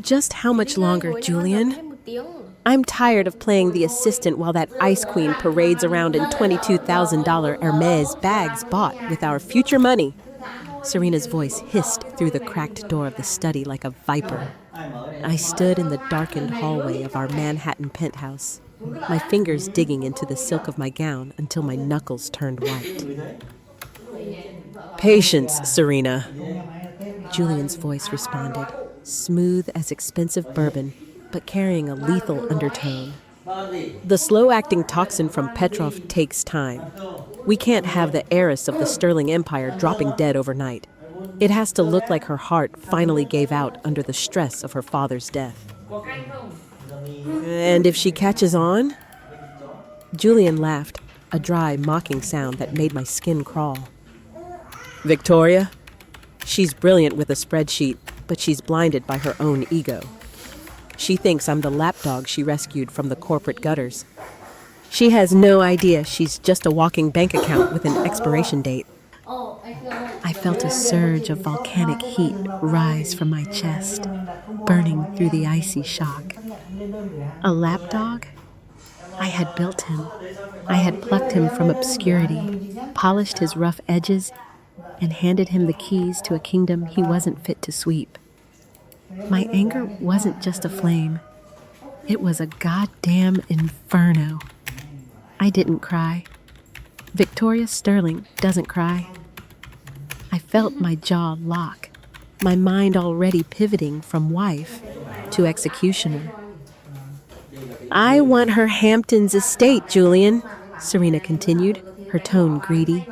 Just how much longer, Julian? I'm tired of playing the assistant while that ice queen parades around in $22,000 Hermes bags bought with our future money. Serena's voice hissed through the cracked door of the study like a viper. I stood in the darkened hallway of our Manhattan penthouse, my fingers digging into the silk of my gown until my knuckles turned white. Patience, Serena, Julian's voice responded, smooth as expensive bourbon, but carrying a lethal undertone. The slow-acting toxin from Petrov takes time. We can't have the heiress of the Sterling Empire dropping dead overnight. It has to look like her heart finally gave out under the stress of her father's death. And if she catches on? Julian laughed, a dry, mocking sound that made my skin crawl. Victoria? She's brilliant with a spreadsheet, but she's blinded by her own ego. She thinks I'm the lapdog she rescued from the corporate gutters. She has no idea she's just a walking bank account with an expiration date. I felt a surge of volcanic heat rise from my chest, burning through the icy shock. A lapdog? I had built him. I had plucked him from obscurity, polished his rough edges, and handed him the keys to a kingdom he wasn't fit to sweep. My anger wasn't just a flame. It was a goddamn inferno. I didn't cry. Victoria Sterling doesn't cry. I felt my jaw lock, my mind already pivoting from wife to executioner. I want her Hamptons estate, Julian, Serena continued, her tone greedy.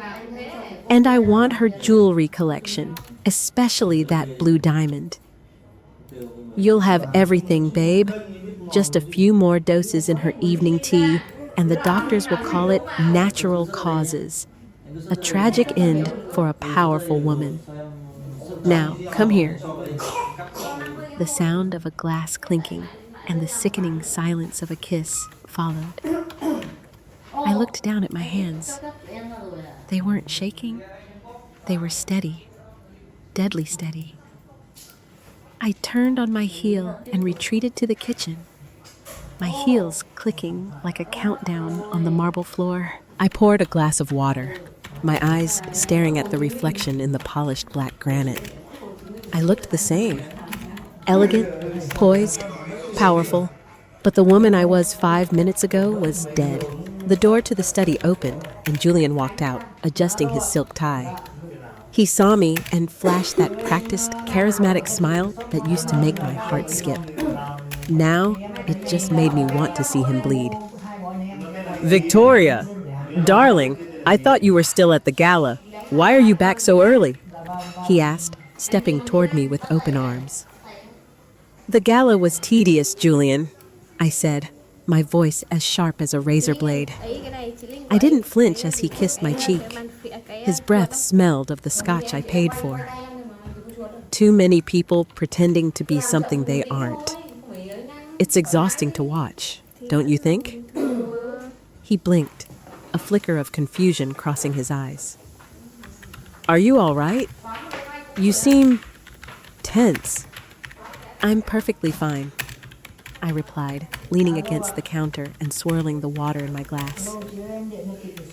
And I want her jewelry collection, especially that blue diamond. You'll have everything, babe. Just a few more doses in her evening tea, and the doctors will call it natural causes. A tragic end for a powerful woman. Now, come here. The sound of a glass clinking and the sickening silence of a kiss followed. I looked down at my hands. They weren't shaking. They were steady, deadly steady. I turned on my heel and retreated to the kitchen, my heels clicking like a countdown on the marble floor. I poured a glass of water, my eyes staring at the reflection in the polished black granite. I looked the same, elegant, poised, powerful, but the woman I was 5 minutes ago was dead. The door to the study opened, and Julian walked out, adjusting his silk tie. He saw me and flashed that practiced, charismatic smile that used to make my heart skip. Now, it just made me want to see him bleed. Victoria! Darling, I thought you were still at the gala. Why are you back so early? He asked, stepping toward me with open arms. The gala was tedious, Julian, I said, my voice as sharp as a razor blade. I didn't flinch as he kissed my cheek. His breath smelled of the scotch I paid for. Too many people pretending to be something they aren't. It's exhausting to watch, don't you think? He blinked, a flicker of confusion crossing his eyes. Are you all right? You seem tense. I'm perfectly fine, I replied, leaning against the counter and swirling the water in my glass.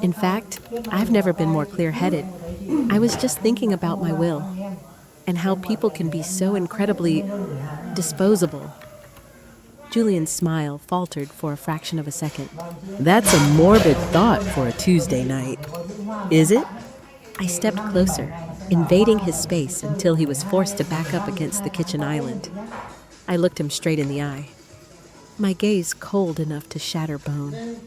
In fact, I've never been more clear-headed. I was just thinking about my will and how people can be so incredibly disposable. Julian's smile faltered for a fraction of a second. That's a morbid thought for a Tuesday night. Is it? I stepped closer, invading his space until he was forced to back up against the kitchen island. I looked him straight in the eye, my gaze cold enough to shatter bone.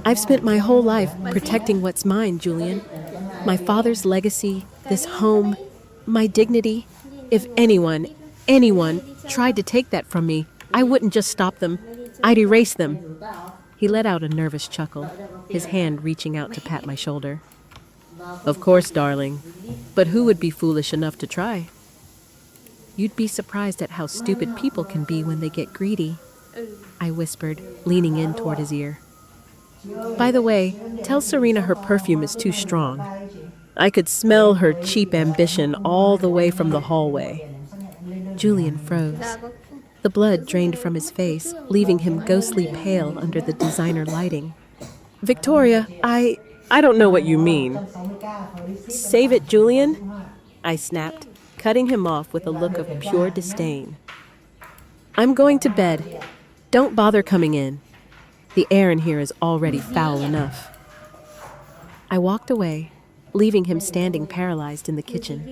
I've spent my whole life protecting what's mine, Julian. My father's legacy, this home, my dignity. If anyone tried to take that from me, I wouldn't just stop them. I'd erase them. He let out a nervous chuckle, his hand reaching out to pat my shoulder. Of course, darling. But who would be foolish enough to try? You'd be surprised at how stupid people can be when they get greedy, I whispered, leaning in toward his ear. By the way, tell Serena her perfume is too strong. I could smell her cheap ambition all the way from the hallway. Julian froze. The blood drained from his face, leaving him ghostly pale under the designer lighting. Victoria, I don't know what you mean. Save it, Julian, I snapped, cutting him off with a look of pure disdain. I'm going to bed. Don't bother coming in. The air in here is already foul enough. I walked away, leaving him standing paralyzed in the kitchen.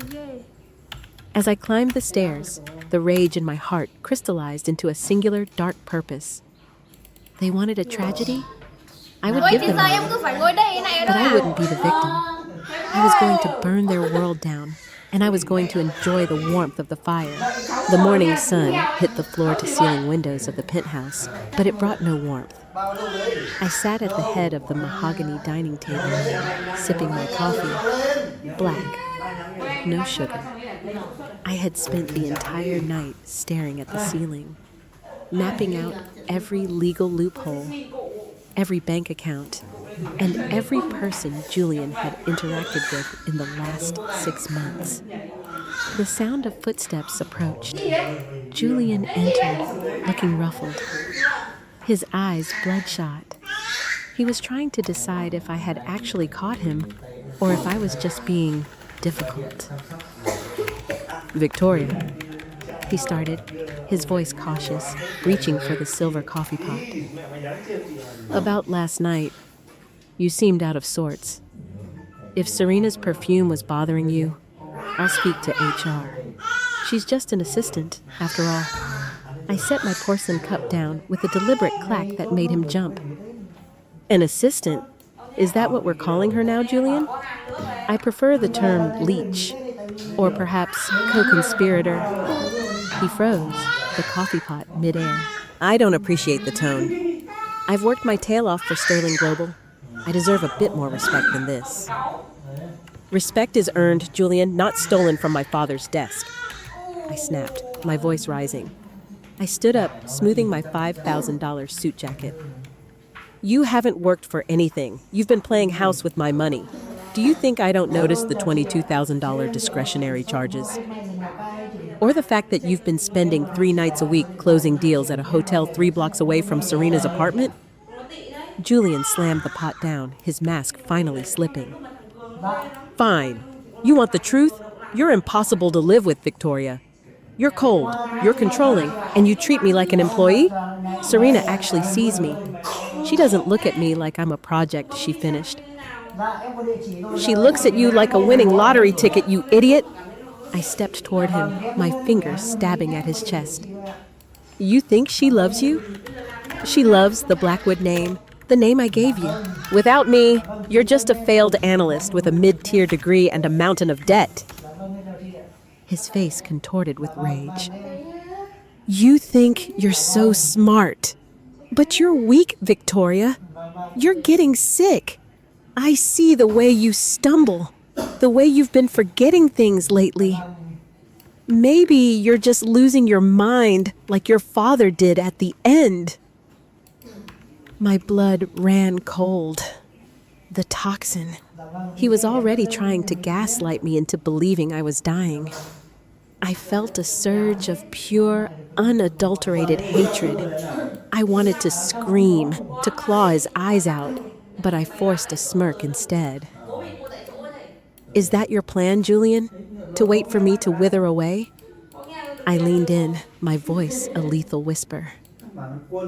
As I climbed the stairs, the rage in my heart crystallized into a singular dark purpose. They wanted a tragedy? I would give them one, but I wouldn't be the victim. I was going to burn their world down, and I was going to enjoy the warmth of the fire. The morning sun hit the floor-to-ceiling windows of the penthouse, but it brought no warmth. I sat at the head of the mahogany dining table, sipping my coffee, black, no sugar. I had spent the entire night staring at the ceiling, mapping out every legal loophole, every bank account, and every person Julian had interacted with in the last 6 months. The sound of footsteps approached. Julian entered, looking ruffled, his eyes bloodshot. He was trying to decide if I had actually caught him or if I was just being difficult. Victoria, he started, his voice cautious, reaching for the silver coffee pot. About last night, you seemed out of sorts. If Serena's perfume was bothering you, I'll speak to HR. She's just an assistant, after all. I set my porcelain cup down with a deliberate clack that made him jump. An assistant? Is that what we're calling her now, Julian? I prefer the term leech, or perhaps co-conspirator. He froze, the coffee pot midair. I don't appreciate the tone. I've worked my tail off for Sterling Global. I deserve a bit more respect than this. Respect is earned, Julian, not stolen from my father's desk. I snapped, my voice rising. I stood up, smoothing my $5,000 suit jacket. You haven't worked for anything. You've been playing house with my money. Do you think I don't notice the $22,000 discretionary charges? Or the fact that you've been spending 3 nights a week closing deals at a hotel 3 blocks away from Serena's apartment? Julian slammed the pot down, his mask finally slipping. Fine. You want the truth? You're impossible to live with, Victoria. You're cold, you're controlling, and you treat me like an employee? Serena actually sees me. She doesn't look at me like I'm a project, she finished. She looks at you like a winning lottery ticket, you idiot. I stepped toward him, my fingers stabbing at his chest. You think she loves you? She loves the Blackwood name, the name I gave you. Without me, you're just a failed analyst with a mid-tier degree and a mountain of debt. His face contorted with rage. You think you're so smart, but you're weak, Victoria. You're getting sick. I see the way you stumble, the way you've been forgetting things lately. Maybe you're just losing your mind like your father did at the end. My blood ran cold. The toxin. He was already trying to gaslight me into believing I was dying. I felt a surge of pure, unadulterated hatred. I wanted to scream, to claw his eyes out, but I forced a smirk instead. Is that your plan, Julian? To wait for me to wither away? I leaned in, my voice a lethal whisper.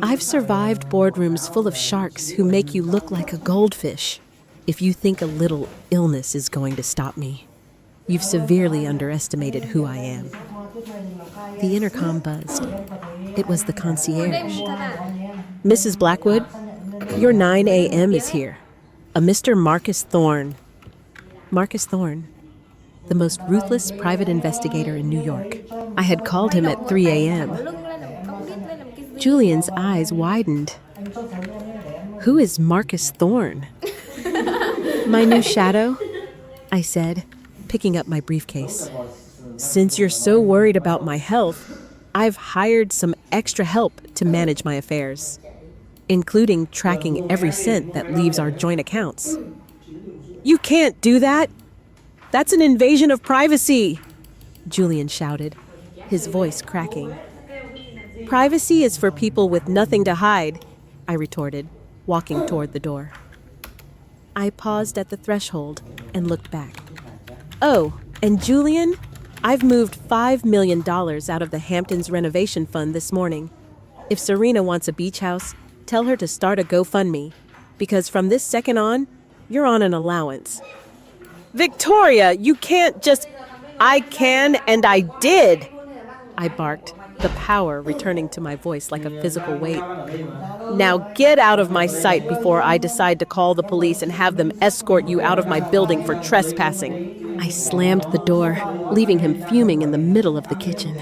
I've survived boardrooms full of sharks who make you look like a goldfish. If you think a little illness is going to stop me, you've severely underestimated who I am. The intercom buzzed. It was the concierge. Mrs. Blackwood, your 9 a.m. is here. A Mr. Marcus Thorne. Marcus Thorne, the most ruthless private investigator in New York. I had called him at 3 a.m. Julian's eyes widened. Who is Marcus Thorne? My new shadow, I said, picking up my briefcase. Since you're so worried about my health, I've hired some extra help to manage my affairs, including tracking every cent that leaves our joint accounts. You can't do that! That's an invasion of privacy! Julian shouted. his voice cracking. Privacy is for people with nothing to hide, I retorted, walking toward the door. I paused at the threshold and looked back. Oh, and Julian, I've moved $5 million out of the Hamptons renovation fund this morning. If Serena wants a beach house, tell her to start a GoFundMe, because from this second on, you're on an allowance. Victoria, you can't just... I can and I did, I barked, the power returning to my voice like a physical weight. Now get out of my sight before I decide to call the police and have them escort you out of my building for trespassing. I slammed the door, leaving him fuming in the middle of the kitchen.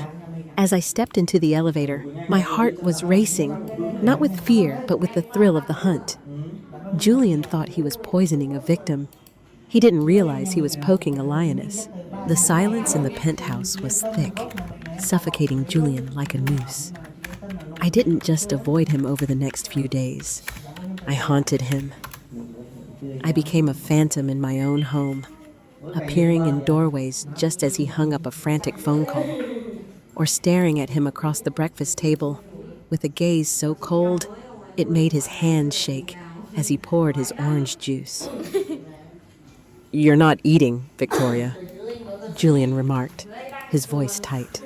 As I stepped into the elevator, my heart was racing, not with fear, but with the thrill of the hunt. Julian thought he was poisoning a victim. He didn't realize he was poking a lioness. The silence in the penthouse was thick, suffocating Julian like a noose. I didn't just avoid him over the next few days. I haunted him. I became a phantom in my own home, appearing in doorways just as he hung up a frantic phone call, or staring at him across the breakfast table with a gaze so cold it made his hands shake as he poured his orange juice. You're not eating, Victoria, Julian remarked, his voice tight.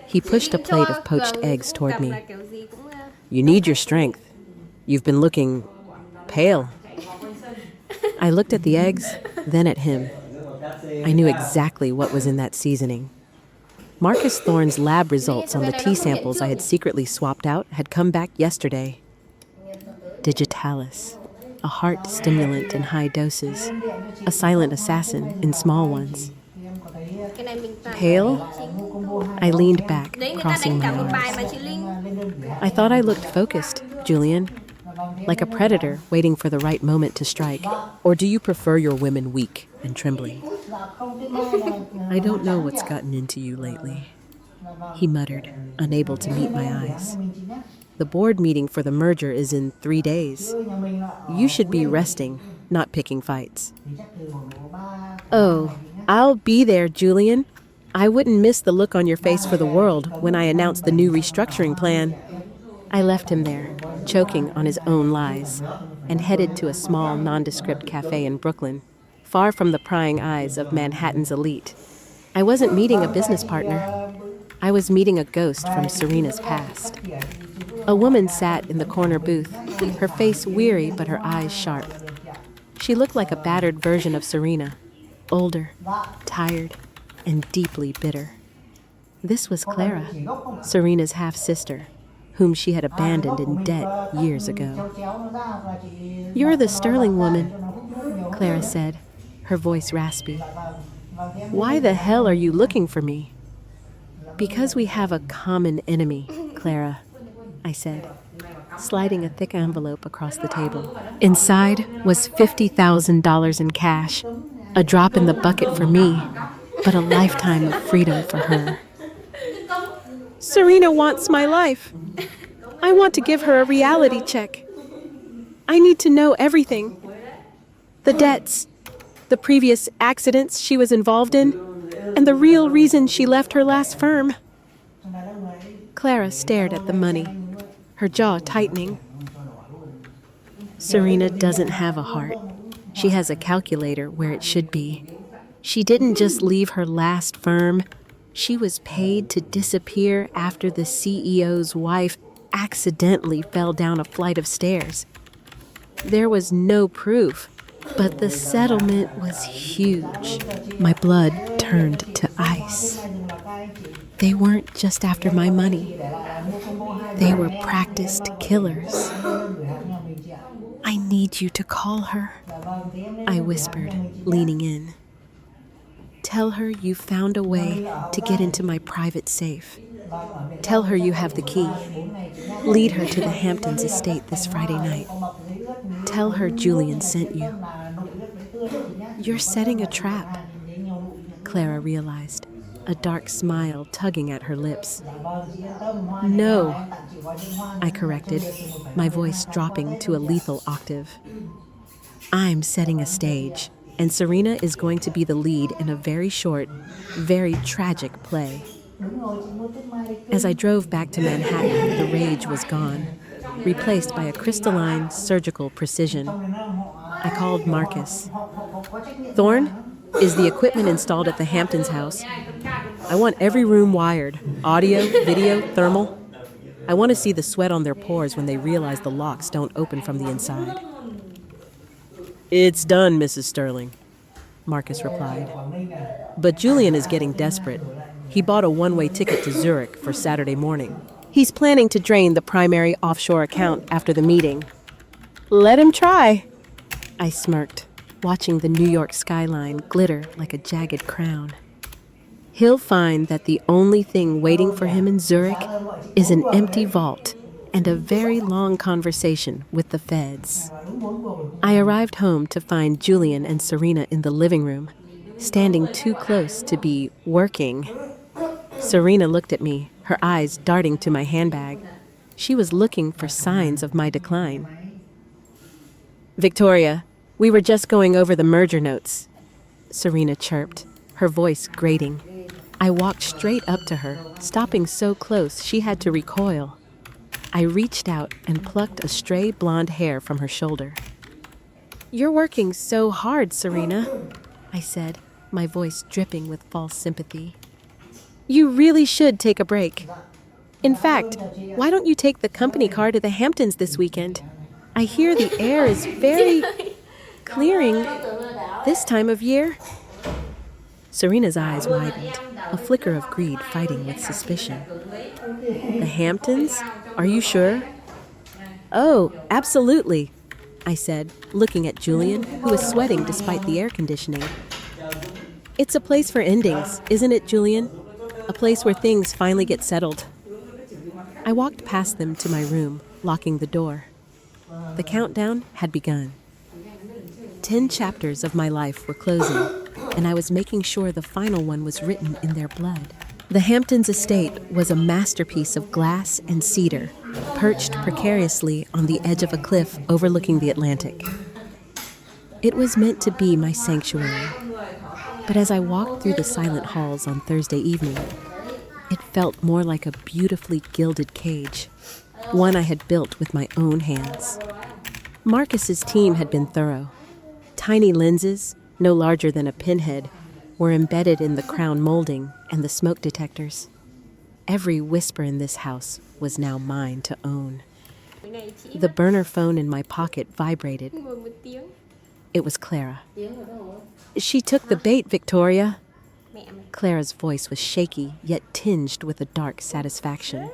He pushed a plate of poached eggs toward me. You need your strength. You've been looking pale. I looked at the eggs, then at him. I knew exactly what was in that seasoning. Marcus Thorne's lab results on the tea samples I had secretly swapped out had come back yesterday. Digitalis, a heart stimulant in high doses, a silent assassin in small ones. Pale? I leaned back, crossing my arms. I thought I looked focused, Julian, like a predator waiting for the right moment to strike. Or do you prefer your women weak and trembling? I don't know what's gotten into you lately, he muttered, unable to meet my eyes. The board meeting for the merger is in 3 days. You should be resting, not picking fights. Oh, I'll be there, Julian. I wouldn't miss the look on your face for the world when I announced the new restructuring plan. I left him there, choking on his own lies, and headed to a small, nondescript cafe in Brooklyn, far from the prying eyes of Manhattan's elite. I wasn't meeting a business partner. I was meeting a ghost from Serena's past. A woman sat in the corner booth, her face weary but her eyes sharp. She looked like a battered version of Serena, older, tired, and deeply bitter. This was Clara, Serena's half-sister, whom she had abandoned in debt years ago. You're the Sterling woman, Clara said, her voice raspy. Why the hell are you looking for me? Because we have a common enemy, Clara, I said, sliding a thick envelope across the table. Inside was $50,000 in cash, a drop in the bucket for me, but a lifetime of freedom for her. Serena wants my life. I want to give her a reality check. I need to know everything. The debts, the previous accidents she was involved in, and the real reason she left her last firm. Clara stared at the money, her jaw tightening. Serena doesn't have a heart. She has a calculator where it should be. She didn't just leave her last firm. She was paid to disappear after the CEO's wife accidentally fell down a flight of stairs. There was no proof, but the settlement was huge. My blood turned to ice. They weren't just after my money. They were practiced killers. I need you to call her, I whispered, leaning in. Tell her you found a way to get into my private safe. Tell her you have the key. Lead her to the Hamptons estate this Friday night. Tell her Julian sent you. You're setting a trap, Clara realized, a dark smile tugging at her lips. No, I corrected, my voice dropping to a lethal octave. I'm setting a stage, and Serena is going to be the lead in a very short, very tragic play. As I drove back to Manhattan, the rage was gone, replaced by a crystalline, surgical precision. I called Marcus. Thorne, is the equipment installed at the Hamptons house? I want every room wired, audio, video, thermal. I want to see the sweat on their pores when they realize the locks don't open from the inside. It's done, Mrs. Sterling, Marcus replied. But Julian is getting desperate. He bought a one-way ticket to Zurich for Saturday morning. He's planning to drain the primary offshore account after the meeting. Let him try. I smirked, watching the New York skyline glitter like a jagged crown. He'll find that the only thing waiting for him in Zurich is an empty vault and a very long conversation with the feds. I arrived home to find Julian and Serena in the living room, standing too close to be working. Serena looked at me, her eyes darting to my handbag. She was looking for signs of my decline. Victoria, we were just going over the merger notes, Serena chirped, her voice grating. I walked straight up to her, stopping so close she had to recoil. I reached out and plucked a stray blonde hair from her shoulder. You're working so hard, Serena, I said, my voice dripping with false sympathy. You really should take a break. In fact, why don't you take the company car to the Hamptons this weekend? I hear the air is very clearing this time of year. Serena's eyes widened, a flicker of greed fighting with suspicion. The Hamptons? Are you sure? Oh, absolutely, I said, looking at Julian, who was sweating despite the air conditioning. It's a place for endings, isn't it, Julian? A place where things finally get settled. I walked past them to my room, locking the door. The countdown had begun. 10 chapters of my life were closing, and I was making sure the final one was written in their blood. The Hamptons estate was a masterpiece of glass and cedar, perched precariously on the edge of a cliff overlooking the Atlantic. It was meant to be my sanctuary. But as I walked through the silent halls on Thursday evening, it felt more like a beautifully gilded cage, one I had built with my own hands. Marcus's team had been thorough. Tiny lenses, no larger than a pinhead, were embedded in the crown molding and the smoke detectors. Every whisper in this house was now mine to own. The burner phone in my pocket vibrated. It was Clara. She took the bait, Victoria. Clara's voice was shaky, yet tinged with a dark satisfaction.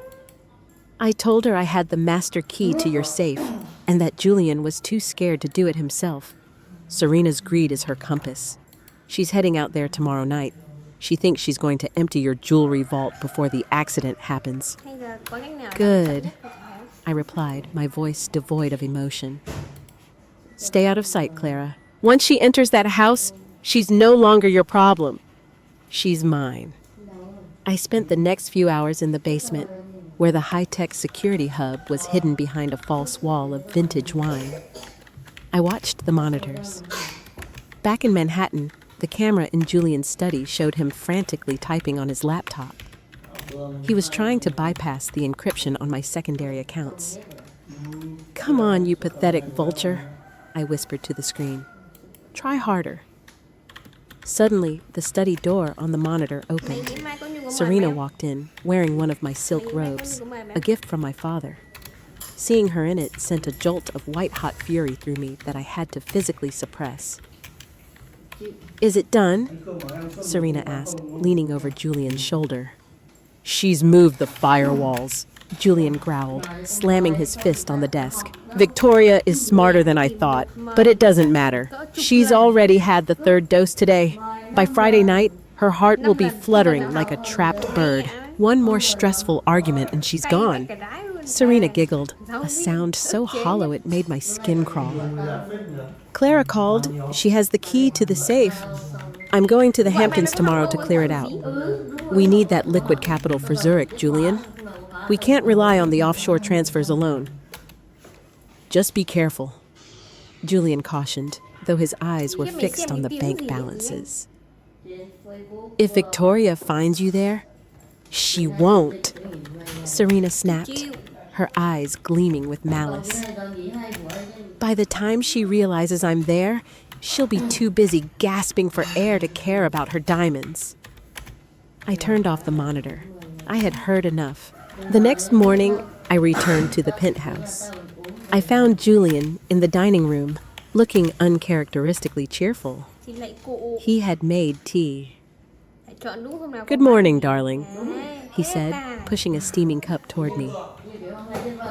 I told her I had the master key to your safe, and that Julian was too scared to do it himself. Serena's greed is her compass. She's heading out there tomorrow night. She thinks she's going to empty your jewelry vault before the accident happens. Good, I replied, my voice devoid of emotion. Stay out of sight, Clara. Once she enters that house, she's no longer your problem. She's mine. I spent the next few hours in the basement, where the high-tech security hub was hidden behind a false wall of vintage wine. I watched the monitors. Back in Manhattan, the camera in Julian's study showed him frantically typing on his laptop. He was trying to bypass the encryption on my secondary accounts. Come on, you pathetic vulture, I whispered to the screen. Try harder. Suddenly, the study door on the monitor opened. Serena walked in, wearing one of my silk robes, a gift from my father. Seeing her in it sent a jolt of white-hot fury through me that I had to physically suppress. Is it done? Serena asked, leaning over Julian's shoulder. She's moved the firewalls, Julian growled, slamming his fist on the desk. Victoria is smarter than I thought, but it doesn't matter. She's already had the 3rd dose today. By Friday night, her heart will be fluttering like a trapped bird. One more stressful argument and she's gone. Serena giggled, a sound so hollow it made my skin crawl. Clara called. She has the key to the safe. I'm going to the Hamptons tomorrow to clear it out. We need that liquid capital for Zurich, Julian. We can't rely on the offshore transfers alone. Just be careful, Julian cautioned, though his eyes were fixed on the bank balances. If Victoria finds you there, She won't, Serena snapped, her eyes gleaming with malice. By the time she realizes I'm there, she'll be too busy gasping for air to care about her diamonds. I turned off the monitor. I had heard enough. The next morning, I returned to the penthouse. I found Julian in the dining room, looking uncharacteristically cheerful. He had made tea. Good morning, darling, he said, pushing a steaming cup toward me.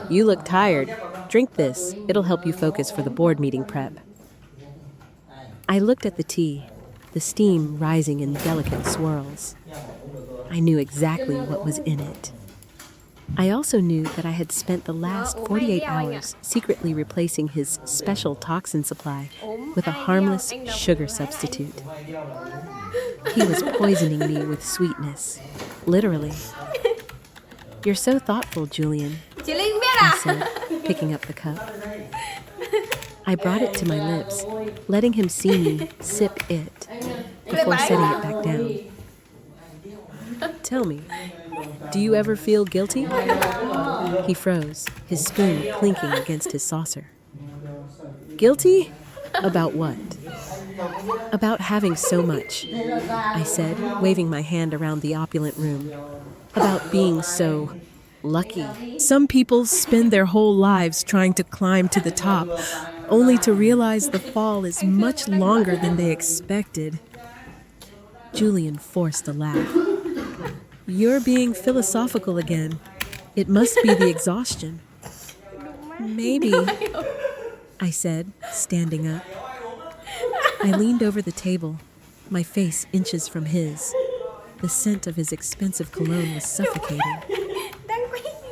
You look tired. Drink this. It'll help you focus for the board meeting prep. I looked at the tea, the steam rising in delicate swirls. I knew exactly what was in it. I also knew that I had spent the last 48 hours secretly replacing his special toxin supply with a harmless sugar substitute. He was poisoning me with sweetness, literally. You're so thoughtful, Julian, I said, picking up the cup. I brought it to my lips, letting him see me sip it before setting it back down. Tell me, do you ever feel guilty? He froze, his spoon clinking against his saucer. Guilty? About what? About having so much, I said, waving my hand around the opulent room. About being so lucky. Some people spend their whole lives trying to climb to the top, only to realize the fall is much longer than they expected. Julian forced a laugh. You're being philosophical again. It must be the exhaustion. Maybe, I said, standing up. I leaned over the table, my face inches from his. The scent of his expensive cologne was suffocating.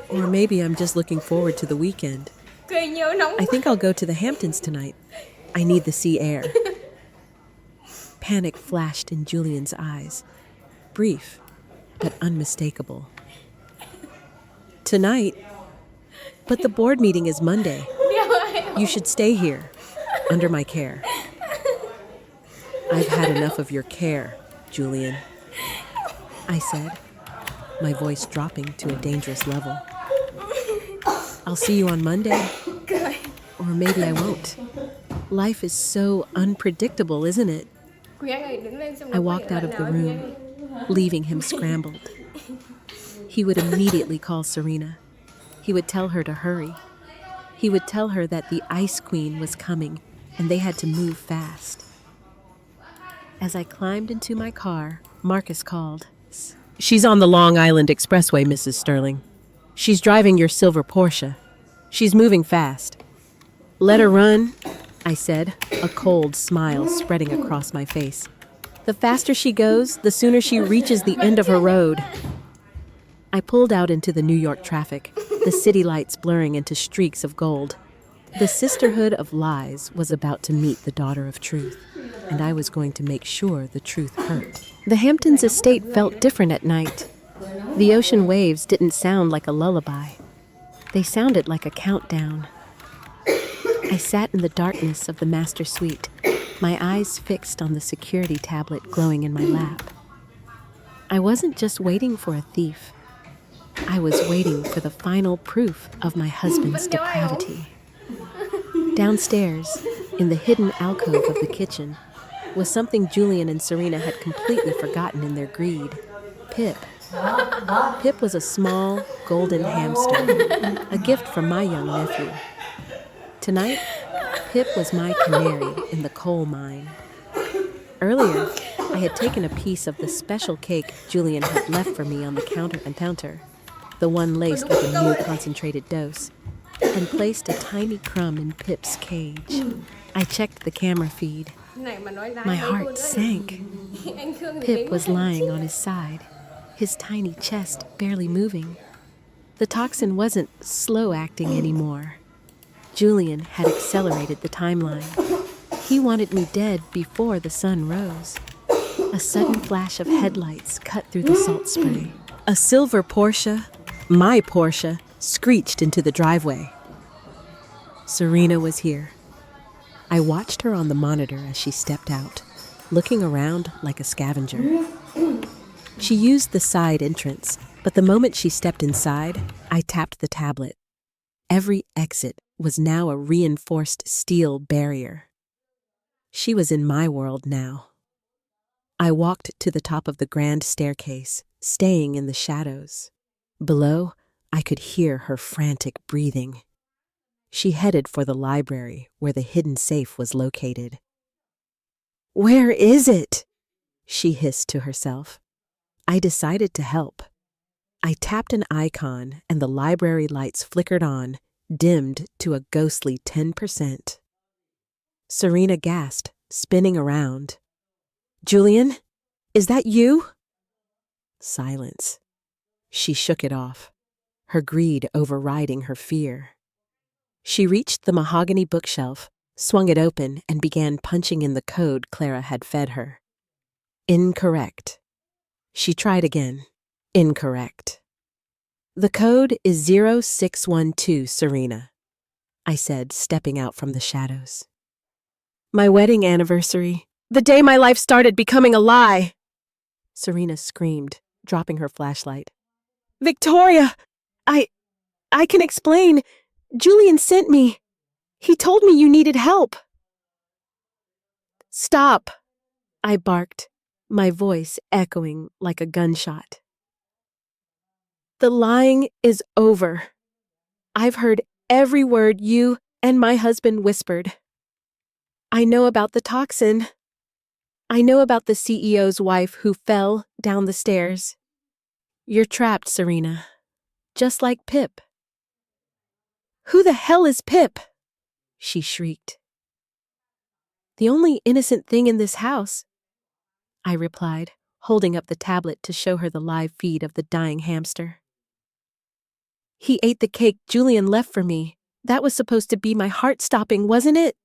Or maybe I'm just looking forward to the weekend. I think I'll go to the Hamptons tonight. I need the sea air. Panic flashed in Julian's eyes, brief but unmistakable. Tonight? But the board meeting is Monday. You should stay here, under my care. I've had enough of your care, Julian, I said, my voice dropping to a dangerous level. I'll see you on Monday. Or maybe I won't. Life is so unpredictable, isn't it? I walked out of the room, leaving him scrambled. He would immediately call Serena. He would tell her to hurry. He would tell her that the Ice Queen was coming and they had to move fast. As I climbed into my car, Marcus called. She's on the Long Island Expressway, Mrs. Sterling. She's driving your silver Porsche. She's moving fast. Let her run, I said, a cold smile spreading across my face. The faster she goes, the sooner she reaches the end of her road. I pulled out into the New York traffic, the city lights blurring into streaks of gold. The sisterhood of lies was about to meet the daughter of truth, and I was going to make sure the truth hurt. The Hamptons estate felt different at night. The ocean waves didn't sound like a lullaby. They sounded like a countdown. I sat in the darkness of the master suite, my eyes fixed on the security tablet glowing in my lap. I wasn't just waiting for a thief. I was waiting for the final proof of my husband's depravity. Downstairs, in the hidden alcove of the kitchen, was something Julian and Serena had completely forgotten in their greed. Pip. Pip was a small, golden hamster, a gift from my young nephew. Tonight, Pip was my canary in the coal mine. Earlier, I had taken a piece of the special cake Julian had left for me on the counter, the one laced with a new concentrated dose, and placed a tiny crumb in Pip's cage. I checked the camera feed. My heart sank. Pip was lying on his side, his tiny chest barely moving. The toxin wasn't slow acting anymore. Julian had accelerated the timeline. He wanted me dead before the sun rose. A sudden flash of headlights cut through the salt spray. A silver Porsche, my Porsche, screeched into the driveway. Serena was here. I watched her on the monitor as she stepped out, looking around like a scavenger. She used the side entrance, But the moment she stepped inside, I tapped the tablet. Every exit was now a reinforced steel barrier. She was in my world now. I walked to the top of the grand staircase, staying in the shadows. Below, I could hear her frantic breathing. She headed for the library where the hidden safe was located. "Where is it?" she hissed to herself. I decided to help. I tapped an icon and the library lights flickered on, dimmed to a ghostly 10%. Serena gasped, spinning around. "Julian, is that you?" Silence. She shook it off, her greed overriding her fear. She reached the mahogany bookshelf, swung it open, and began punching in the code Clara had fed her. Incorrect. She tried again. Incorrect. "The code is 0612, Serena," I said, stepping out from the shadows. "My wedding anniversary. The day my life started becoming a lie!" Serena screamed, dropping her flashlight. "Victoria! I can explain. Julian sent me. He told me you needed help." "Stop!" I barked, my voice echoing like a gunshot. "The lying is over. I've heard every word you and my husband whispered. I know about the toxin. I know about the CEO's wife who fell down the stairs. You're trapped, Serena. Just like Pip." "Who the hell is Pip?" she shrieked. "The only innocent thing in this house," I replied, holding up the tablet to show her the live feed of the dying hamster. "He ate the cake Julian left for me. That was supposed to be my heart stopping, wasn't it?"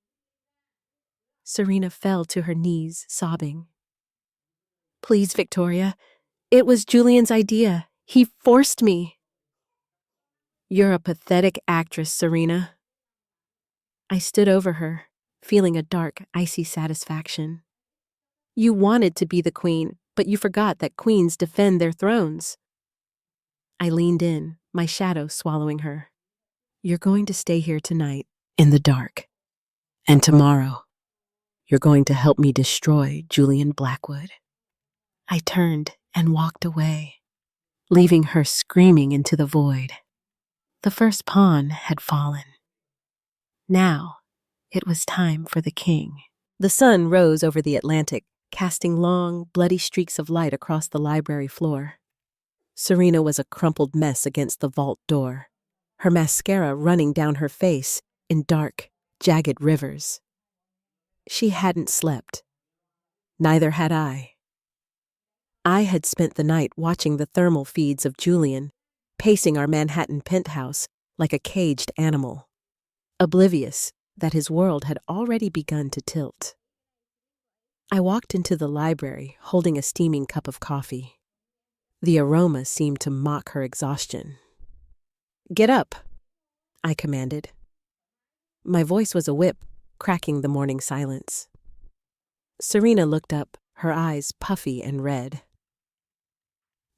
Serena fell to her knees, sobbing. "Please, Victoria, it was Julian's idea. He forced me." "You're a pathetic actress, Serena." I stood over her, feeling a dark, icy satisfaction. "You wanted to be the queen, but you forgot that queens defend their thrones." I leaned in, my shadow swallowing her. "You're going to stay here tonight, in the dark. And tomorrow, you're going to help me destroy Julian Blackwood." I turned and walked away, leaving her screaming into the void. The first pawn had fallen. Now, it was time for the king. The sun rose over the Atlantic, casting long, bloody streaks of light across the library floor. Serena was a crumpled mess against the vault door, her mascara running down her face in dark, jagged rivers. She hadn't slept. Neither had I. I had spent the night watching the thermal feeds of Julian, pacing our Manhattan penthouse like a caged animal, oblivious that his world had already begun to tilt. I walked into the library holding a steaming cup of coffee. The aroma seemed to mock her exhaustion. "Get up," I commanded. My voice was a whip, cracking the morning silence. Serena looked up, her eyes puffy and red.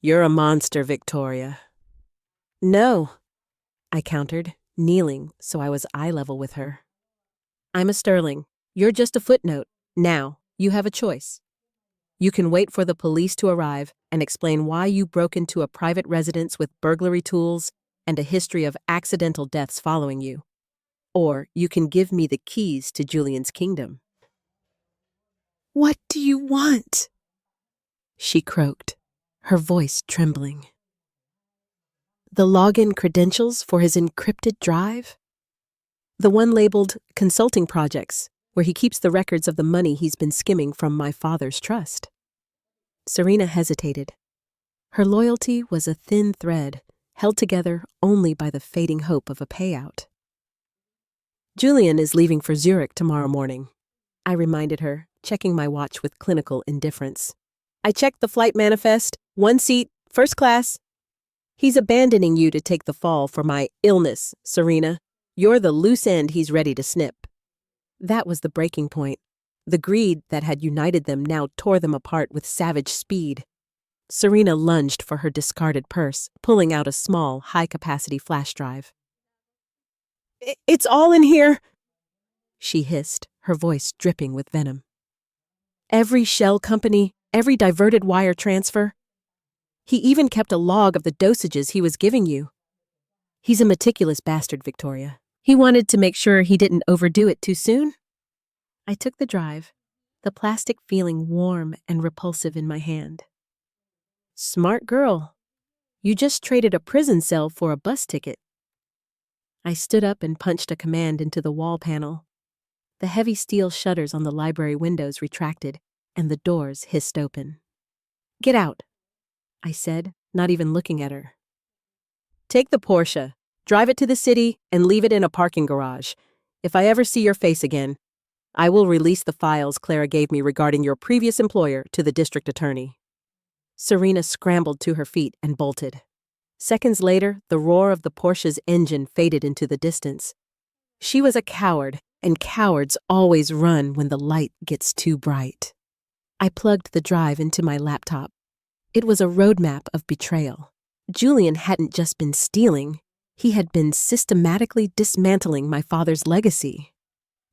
"You're a monster, Victoria." "No," I countered, kneeling so I was eye level with her. "I'm a Sterling. You're just a footnote. Now, you have a choice. You can wait for the police to arrive and explain why you broke into a private residence with burglary tools and a history of accidental deaths following you. Or you can give me the keys to Julian's kingdom." "What do you want?" she croaked, her voice trembling. "The login credentials for his encrypted drive? The one labeled consulting projects, where he keeps the records of the money he's been skimming from my father's trust." Serena hesitated. Her loyalty was a thin thread, held together only by the fading hope of a payout. "Julian is leaving for Zurich tomorrow morning," I reminded her, checking my watch with clinical indifference. "I checked the flight manifest. 1 seat, first class. He's abandoning you to take the fall for my illness, Serena. You're the loose end he's ready to snip." That was the breaking point. The greed that had united them now tore them apart with savage speed. Serena lunged for her discarded purse, pulling out a small, high-capacity flash drive. It's all in here, she hissed, her voice dripping with venom. Every shell company, every diverted wire transfer. He even kept a log of the dosages he was giving you. He's a meticulous bastard, Victoria. He wanted to make sure he didn't overdo it too soon. I took the drive, the plastic feeling warm and repulsive in my hand. Smart girl. You just traded a prison cell for a bus ticket. I stood up and punched a command into the wall panel. The heavy steel shutters on the library windows retracted, and the doors hissed open. Get out, I said, not even looking at her. Take the Porsche, drive it to the city, and leave it in a parking garage. If I ever see your face again, I will release the files Clara gave me regarding your previous employer to the district attorney. Serena scrambled to her feet and bolted. Seconds later, the roar of the Porsche's engine faded into the distance. She was a coward, and cowards always run when the light gets too bright. I plugged the drive into my laptop. It was a roadmap of betrayal. Julian hadn't just been stealing, he had been systematically dismantling my father's legacy.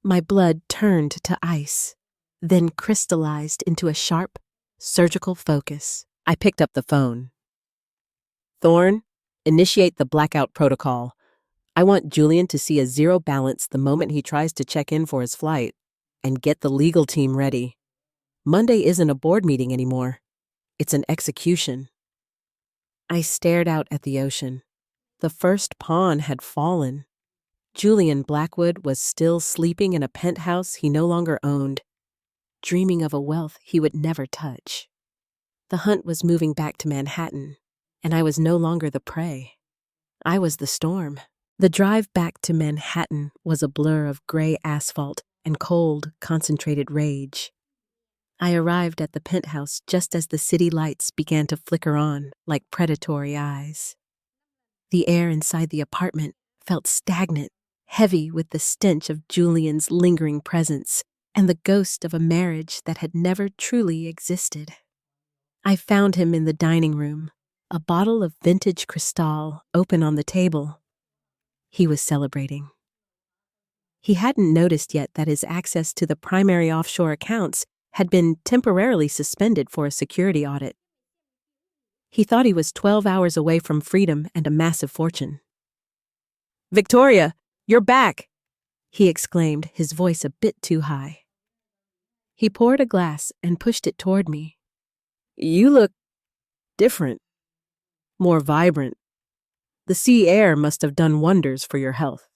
My blood turned to ice, then crystallized into a sharp, surgical focus. I picked up the phone. Thorne, initiate the blackout protocol. I want Julian to see a zero balance the moment he tries to check in for his flight, and get the legal team ready. Monday isn't a board meeting anymore. It's an execution. I stared out at the ocean. The first pawn had fallen. Julian Blackwood was still sleeping in a penthouse he no longer owned, dreaming of a wealth he would never touch. The hunt was moving back to Manhattan, and I was no longer the prey. I was the storm. The drive back to Manhattan was a blur of gray asphalt and cold, concentrated rage. I arrived at the penthouse just as the city lights began to flicker on like predatory eyes. The air inside the apartment felt stagnant, heavy with the stench of Julian's lingering presence and the ghost of a marriage that had never truly existed. I found him in the dining room, a bottle of vintage Cristal open on the table. He was celebrating. He hadn't noticed yet that his access to the primary offshore accounts had been temporarily suspended for a security audit. He thought he was 12 hours away from freedom and a massive fortune. Victoria, you're back, he exclaimed, his voice a bit too high. He poured a glass and pushed it toward me. You look different, more vibrant. The sea air must have done wonders for your health.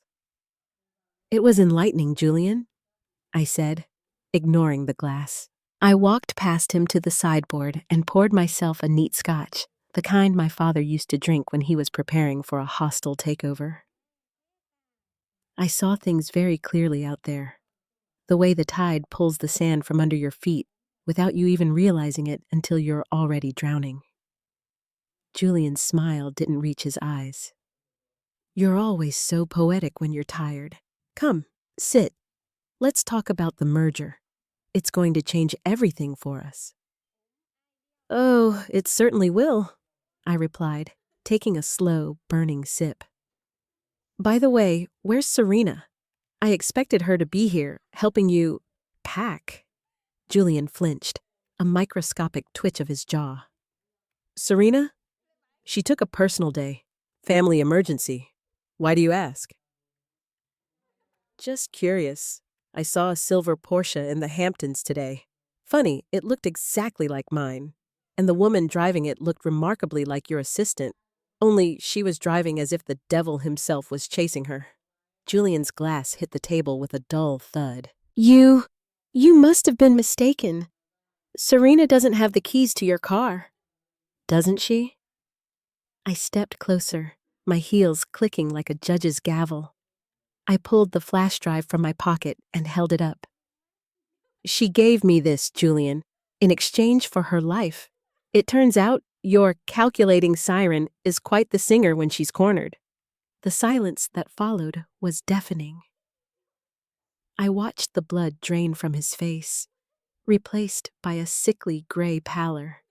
It was enlightening, Julian, I said, ignoring the glass. I walked past him to the sideboard and poured myself a neat scotch, the kind my father used to drink when he was preparing for a hostile takeover. I saw things very clearly out there, the way the tide pulls the sand from under your feet without you even realizing it until you're already drowning. Julian's smile didn't reach his eyes. You're always so poetic when you're tired. Come, sit. Let's talk about the merger. It's going to change everything for us. Oh, it certainly will, I replied, taking a slow, burning sip. By the way, where's Serena? I expected her to be here, helping you pack. Julian flinched, a microscopic twitch of his jaw. Serena? She took a personal day. Family emergency. Why do you ask? Just curious. I saw a silver Porsche in the Hamptons today. Funny, it looked exactly like mine. And the woman driving it looked remarkably like your assistant, only she was driving as if the devil himself was chasing her. Julian's glass hit the table with a dull thud. You must have been mistaken. Serena doesn't have the keys to your car. Doesn't she? I stepped closer, my heels clicking like a judge's gavel. I pulled the flash drive from my pocket and held it up. She gave me this, Julian, in exchange for her life. It turns out your calculating siren is quite the singer when she's cornered. The silence that followed was deafening. I watched the blood drain from his face, replaced by a sickly gray pallor.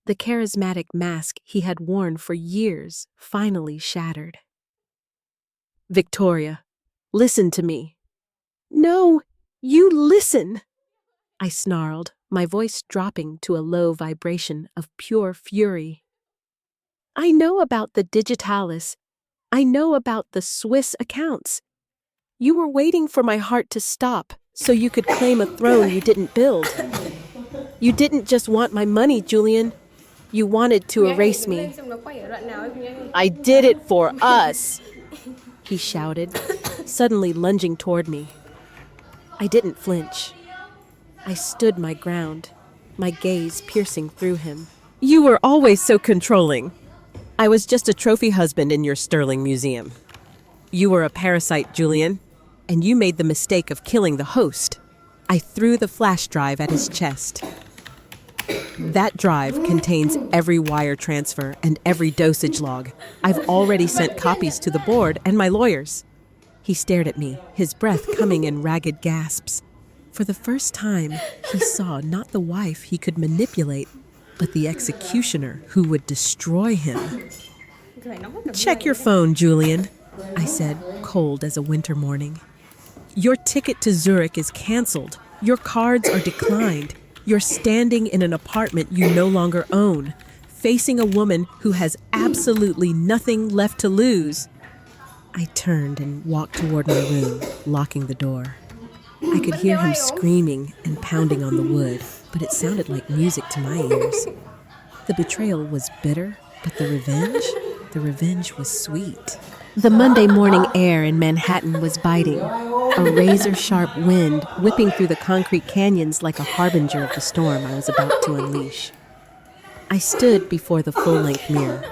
The charismatic mask he had worn for years finally shattered. Victoria, listen to me. No, you listen, I snarled, my voice dropping to a low vibration of pure fury. I know about the digitalis. I know about the Swiss accounts. You were waiting for my heart to stop so you could claim a throne you didn't build. You didn't just want my money, Julian. You wanted to erase me. I did it for us, he shouted, suddenly lunging toward me. I didn't flinch. I stood my ground, my gaze piercing through him. You were always so controlling. I was just a trophy husband in your Sterling museum. You were a parasite, Julian, and you made the mistake of killing the host. I threw the flash drive at his chest. That drive contains every wire transfer and every dosage log. I've already sent copies to the board and my lawyers. He stared at me, his breath coming in ragged gasps. For the first time, he saw not the wife he could manipulate, but the executioner who would destroy him. Check your phone, Julian, I said, cold as a winter morning. Your ticket to Zurich is canceled. Your cards are declined. You're standing in an apartment you no longer own, facing a woman who has absolutely nothing left to lose. I turned and walked toward my room, locking the door. I could hear him screaming and pounding on the wood, but it sounded like music to my ears. The betrayal was bitter, but the revenge was sweet. The Monday morning air in Manhattan was biting, a razor-sharp wind whipping through the concrete canyons like a harbinger of the storm I was about to unleash. I stood before the full-length mirror,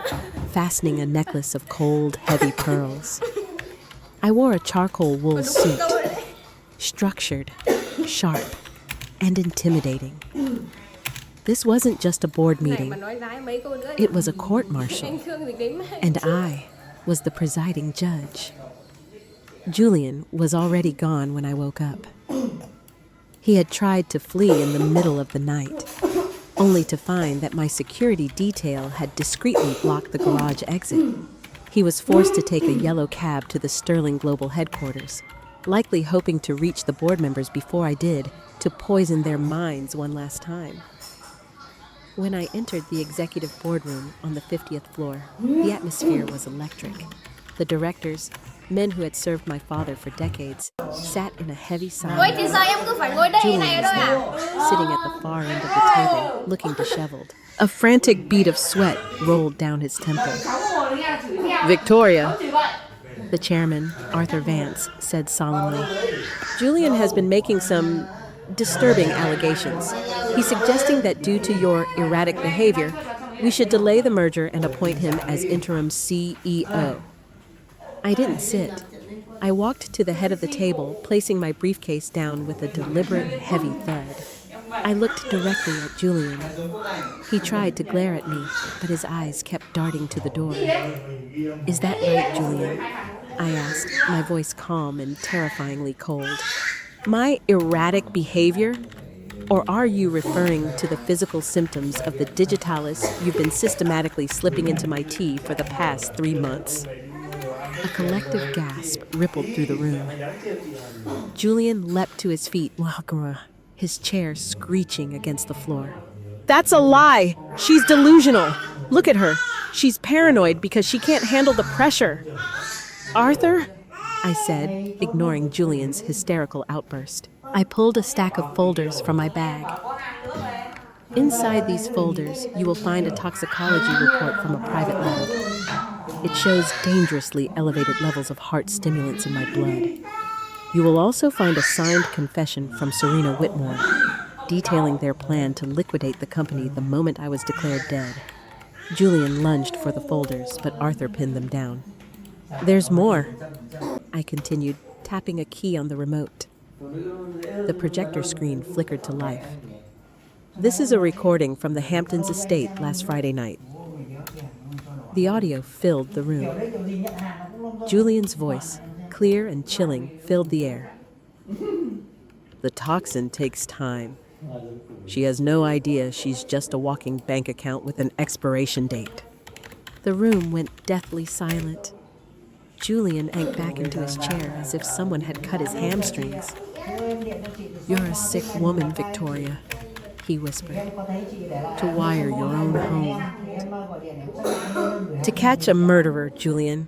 fastening a necklace of cold, heavy pearls. I wore a charcoal wool suit, structured, sharp, and intimidating. This wasn't just a board meeting. It was a court-martial, and I was the presiding judge. Julian was already gone when I woke up. He had tried to flee in the middle of the night, only to find that my security detail had discreetly blocked the garage exit. He was forced to take a yellow cab to the Sterling Global headquarters, likely hoping to reach the board members before I did, to poison their minds one last time. When I entered the executive boardroom on the 50th floor, the atmosphere was electric. The directors, men who had served my father for decades, sat in a heavy silence. Julian was there, sitting at the far end of the table, looking disheveled. A frantic bead of sweat rolled down his temple. Victoria, the chairman, Arthur Vance, said solemnly, Julian has been making some disturbing allegations. He's suggesting that due to your erratic behavior, we should delay the merger and appoint him as interim CEO. I didn't sit. I walked to the head of the table, placing my briefcase down with a deliberate, heavy thud. I looked directly at Julian. He tried to glare at me, but his eyes kept darting to the door. Is that right, Julian? I asked, my voice calm and terrifyingly cold. My erratic behavior? Or are you referring to the physical symptoms of the digitalis you've been systematically slipping into my tea for the past 3 months? A collective gasp rippled through the room. Julian leapt to his feet, his chair screeching against the floor. That's a lie! She's delusional! Look at her. She's paranoid because she can't handle the pressure. Arthur? I said, ignoring Julian's hysterical outburst. I pulled a stack of folders from my bag. Inside these folders, you will find a toxicology report from a private lab. It shows dangerously elevated levels of heart stimulants in my blood. You will also find a signed confession from Serena Whitmore, detailing their plan to liquidate the company the moment I was declared dead. Julian lunged for the folders, but Arthur pinned them down. There's more, I continued, tapping a key on the remote. The projector screen flickered to life. This is a recording from the Hamptons estate last Friday night. The audio filled the room. Julian's voice, clear and chilling, filled the air. The toxin takes time, She has no idea she's just a walking bank account with an expiration date. The room went deathly silent. Julian sank back into his chair as if someone had cut his hamstrings. "You're a sick woman, Victoria," he whispered. "To wire your own home." "To catch a murderer, Julian,"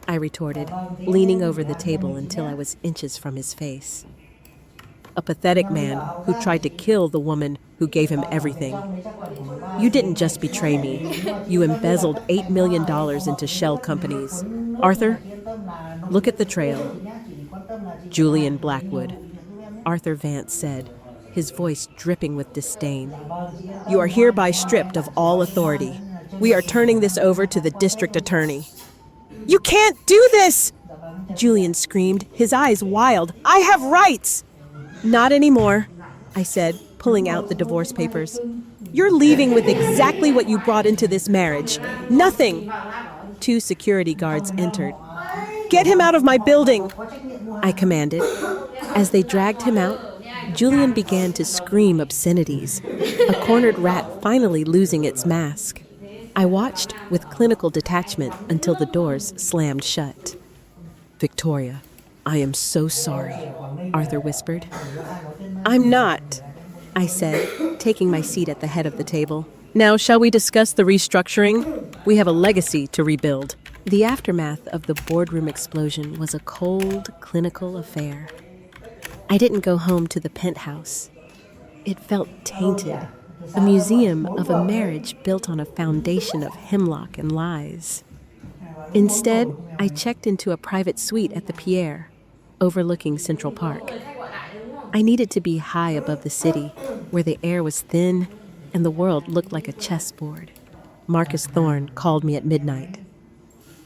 I retorted, leaning over the table until I was inches from his face. "A pathetic man who tried to kill the woman who gave him everything. You didn't just betray me. You embezzled $8 million into shell companies. Arthur, look at the trail." "Julian Blackwood," Arthur Vance said, his voice dripping with disdain. "You are hereby stripped of all authority. We are turning this over to the district attorney." "You can't do this!" Julian screamed, his eyes wild. "I have rights!" "Not anymore," I said, pulling out the divorce papers. "You're leaving with exactly what you brought into this marriage. Nothing." 2 security guards entered. "Get him out of my building," I commanded. As they dragged him out, Julian began to scream obscenities, a cornered rat finally losing its mask. I watched with clinical detachment until the doors slammed shut. "Victoria, I am so sorry," Arthur whispered. "I'm not," I said, taking my seat at the head of the table. "Now, shall we discuss the restructuring? We have a legacy to rebuild." The aftermath of the boardroom explosion was a cold, clinical affair. I didn't go home to the penthouse. It felt tainted, a museum of a marriage built on a foundation of hemlock and lies. Instead, I checked into a private suite at the Pierre, overlooking Central Park. I needed to be high above the city, where the air was thin and the world looked like a chessboard. Marcus Thorne called me at midnight.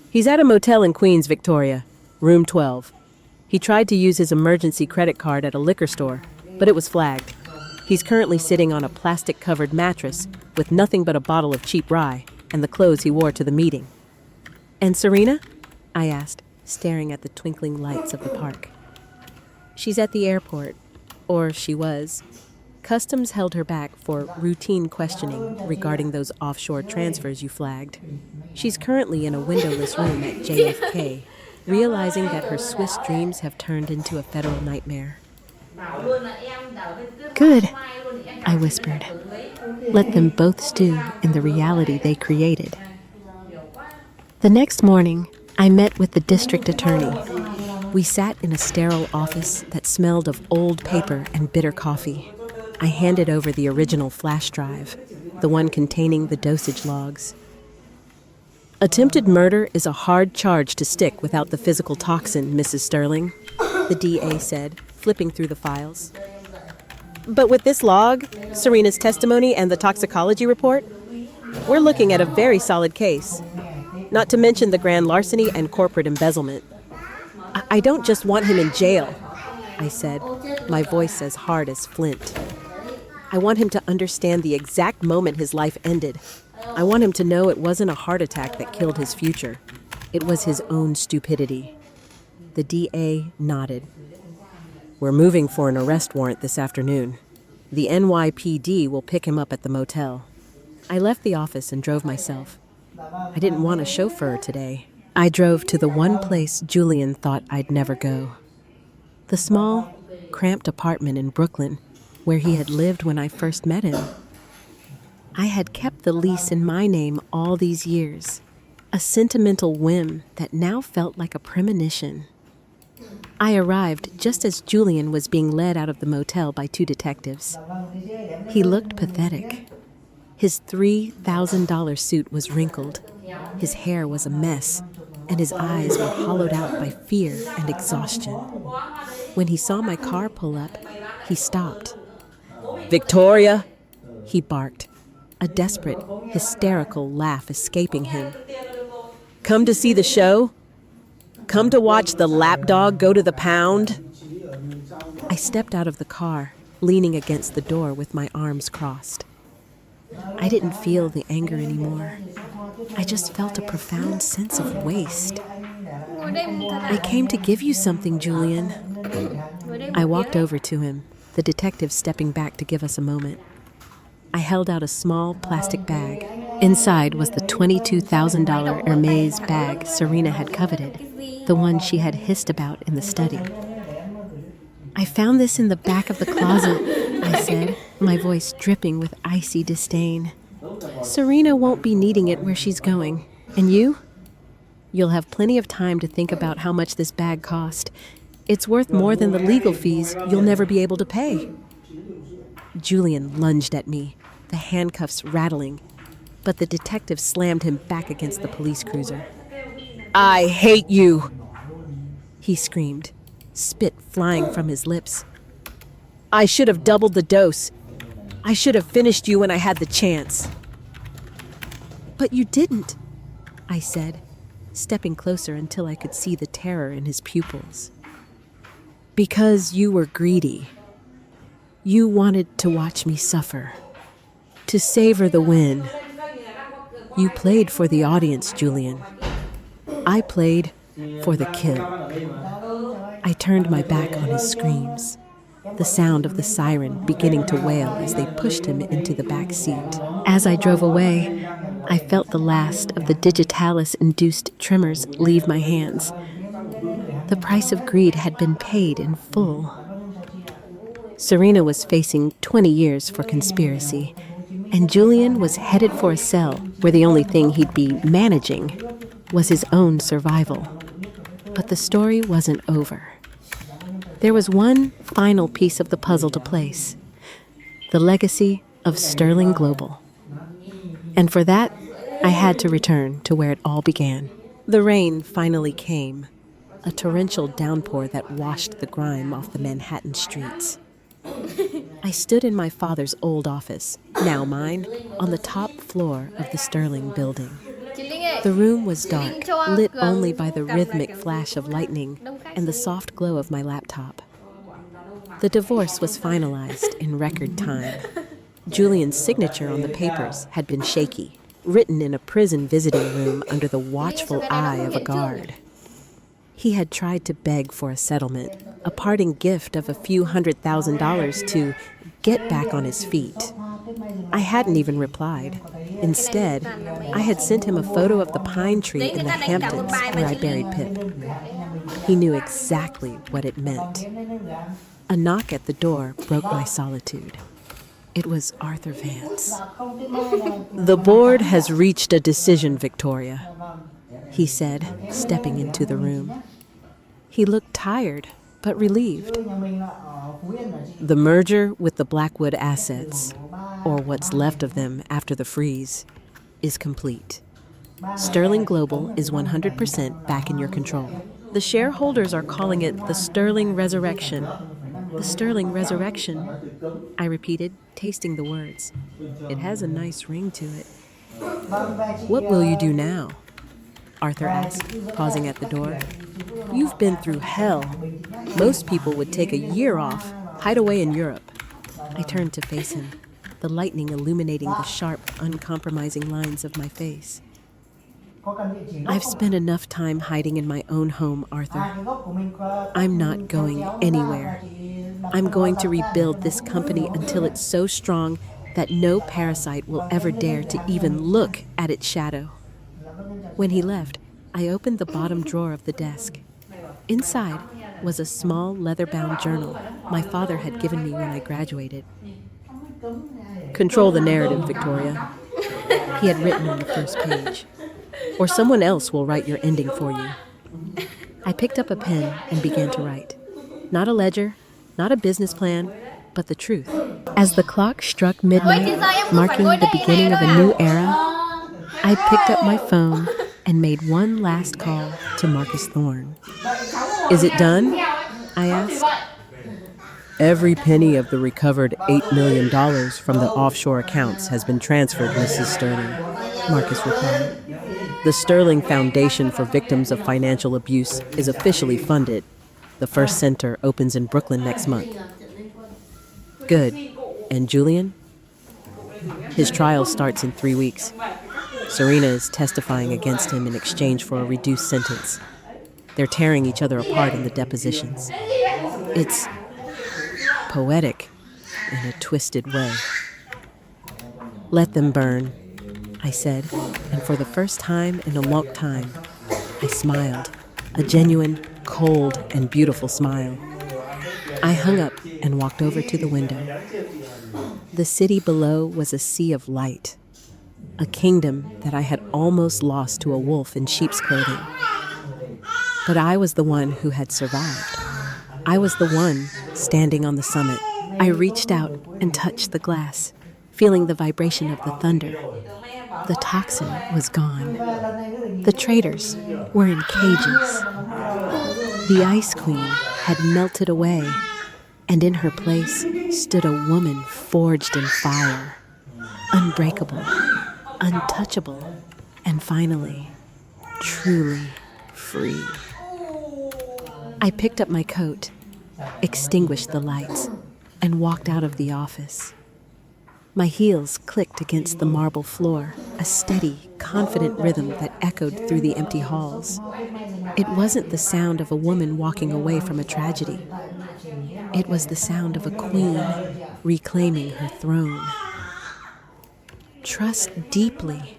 "He's at a motel in Queens, Victoria, room 12. He tried to use his emergency credit card at a liquor store, but it was flagged. He's currently sitting on a plastic-covered mattress with nothing but a bottle of cheap rye and the clothes he wore to the meeting." "And Serena?" I asked, staring at the twinkling lights of the park. "She's at the airport, or she was. Customs held her back for routine questioning regarding those offshore transfers you flagged. She's currently in a windowless room at JFK, realizing that her Swiss dreams have turned into a federal nightmare." "Good," I whispered. "Let them both stew in the reality they created." The next morning, I met with the district attorney. We sat in a sterile office that smelled of old paper and bitter coffee. I handed over the original flash drive, the one containing the dosage logs. "Attempted murder is a hard charge to stick without the physical toxin, Mrs. Sterling," the DA said, flipping through the files. "But with this log, Serena's testimony, and the toxicology report, we're looking at a very solid case. Not to mention the grand larceny and corporate embezzlement. I don't just want him in jail," I said, my voice as hard as flint. "I want him to understand the exact moment his life ended. I want him to know it wasn't a heart attack that killed his future. It was his own stupidity." The DA nodded. "We're moving for an arrest warrant this afternoon. The NYPD will pick him up at the motel." I left the office and drove myself. I didn't want a chauffeur today. I drove to the one place Julian thought I'd never go. The small, cramped apartment in Brooklyn, where he had lived when I first met him. I had kept the lease in my name all these years, a sentimental whim that now felt like a premonition. I arrived just as Julian was being led out of the motel by 2 detectives. He looked pathetic. His $3,000 suit was wrinkled, his hair was a mess, and his eyes were hollowed out by fear and exhaustion. When he saw my car pull up, he stopped. "Victoria," he barked, a desperate, hysterical laugh escaping him. "Come to see the show? Come to watch the lapdog go to the pound?" I stepped out of the car, leaning against the door with my arms crossed. I didn't feel the anger anymore. I just felt a profound sense of waste. "I came to give you something, Julian." I walked over to him, the detective stepping back to give us a moment. I held out a small plastic bag. Inside was the $22,000 Hermes bag Serena had coveted, the one she had hissed about in the study. "I found this in the back of the closet," I said, my voice dripping with icy disdain. "Serena won't be needing it where she's going. And you? You'll have plenty of time to think about how much this bag cost. It's worth more than the legal fees you'll never be able to pay." Julian lunged at me, the handcuffs rattling, but the detective slammed him back against the police cruiser. "I hate you!" he screamed, spit flying from his lips. "I should have doubled the dose. I should have finished you when I had the chance." "But you didn't," I said, stepping closer until I could see the terror in his pupils. "Because you were greedy. You wanted to watch me suffer, to savor the win. You played for the audience, Julian. I played for the kill." I turned my back on his screams, the sound of the siren beginning to wail as they pushed him into the back seat. As I drove away, I felt the last of the digitalis-induced tremors leave my hands. The price of greed had been paid in full. Serena was facing 20 years for conspiracy, and Julian was headed for a cell where the only thing he'd be managing was his own survival. But the story wasn't over. There was one final piece of the puzzle to place: the legacy of Sterling Global. And for that, I had to return to where it all began. The rain finally came, a torrential downpour that washed the grime off the Manhattan streets. I stood in my father's old office, now mine, on the top floor of the Sterling building. The room was dark, lit only by the rhythmic flash of lightning and the soft glow of my laptop. The divorce was finalized in record time. Julian's signature on the papers had been shaky, written in a prison visiting room under the watchful eye of a guard. He had tried to beg for a settlement, a parting gift of a few $100,000 to get back on his feet. I hadn't even replied. Instead, I had sent him a photo of the pine tree in the Hamptons where I buried Pip. He knew exactly what it meant. A knock at the door broke my solitude. It was Arthur Vance. "The board has reached a decision, Victoria," he said, stepping into the room. He looked tired, but relieved. "The merger with the Blackwood assets, or what's left of them after the freeze, is complete. Sterling Global is 100% back in your control. The shareholders are calling it the Sterling Resurrection." "The Sterling Resurrection," I repeated, tasting the words. It has a nice ring to it. "What will you do now?" Arthur asked, pausing at the door. "You've been through hell. Most people would take a year off, hide away in Europe." I turned to face him, the lightning illuminating the sharp, uncompromising lines of my face. "I've spent enough time hiding in my own home, Arthur. I'm not going anywhere. I'm going to rebuild this company until it's so strong that no parasite will ever dare to even look at its shadow." When he left, I opened the bottom drawer of the desk. Inside was a small leather-bound journal my father had given me when I graduated. "Control the narrative, Victoria," he had written on the first page. "Or someone else will write your ending for you." I picked up a pen and began to write. Not a ledger, not a business plan, but the truth. As the clock struck midnight, marking the beginning of a new era, I picked up my phone and made one last call to Marcus Thorne. "Is it done?" I asked. "Every penny of the recovered $8 million from the offshore accounts has been transferred, Mrs. Sterling," Marcus replied. "The Sterling Foundation for Victims of Financial Abuse is officially funded. The first center opens in Brooklyn next month." "Good. And Julian?" "His trial starts in 3 weeks. Serena is testifying against him in exchange for a reduced sentence. They're tearing each other apart in the depositions. It's poetic in a twisted way. "Let them burn," I said, and for the first time in a long time, I smiled, a genuine, cold, and beautiful smile. I hung up and walked over to the window. The city below was a sea of light, a kingdom that I had almost lost to a wolf in sheep's clothing. But I was the one who had survived. I was the one standing on the summit. I reached out and touched the glass, feeling the vibration of the thunder. The toxin was gone. The traitors were in cages. The Ice Queen had melted away, and in her place stood a woman forged in fire, unbreakable, untouchable, and finally, truly free. I picked up my coat, extinguished the lights, and walked out of the office. My heels clicked against the marble floor, a steady, confident rhythm that echoed through the empty halls. It wasn't the sound of a woman walking away from a tragedy. It was the sound of a queen reclaiming her throne. Trust deeply,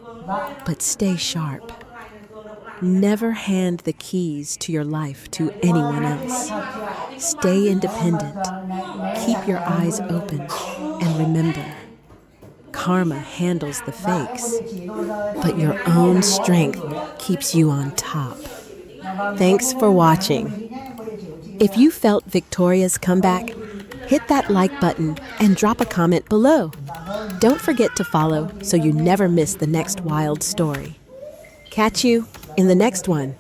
but stay sharp. Never hand the keys to your life to anyone else. Stay independent. Keep your eyes open, and remember, karma handles the fakes, but your own strength keeps you on top. Thanks for watching. If you felt Victoria's comeback, hit that like button and drop a comment below. Don't forget to follow so you never miss the next wild story. Catch you in the next one.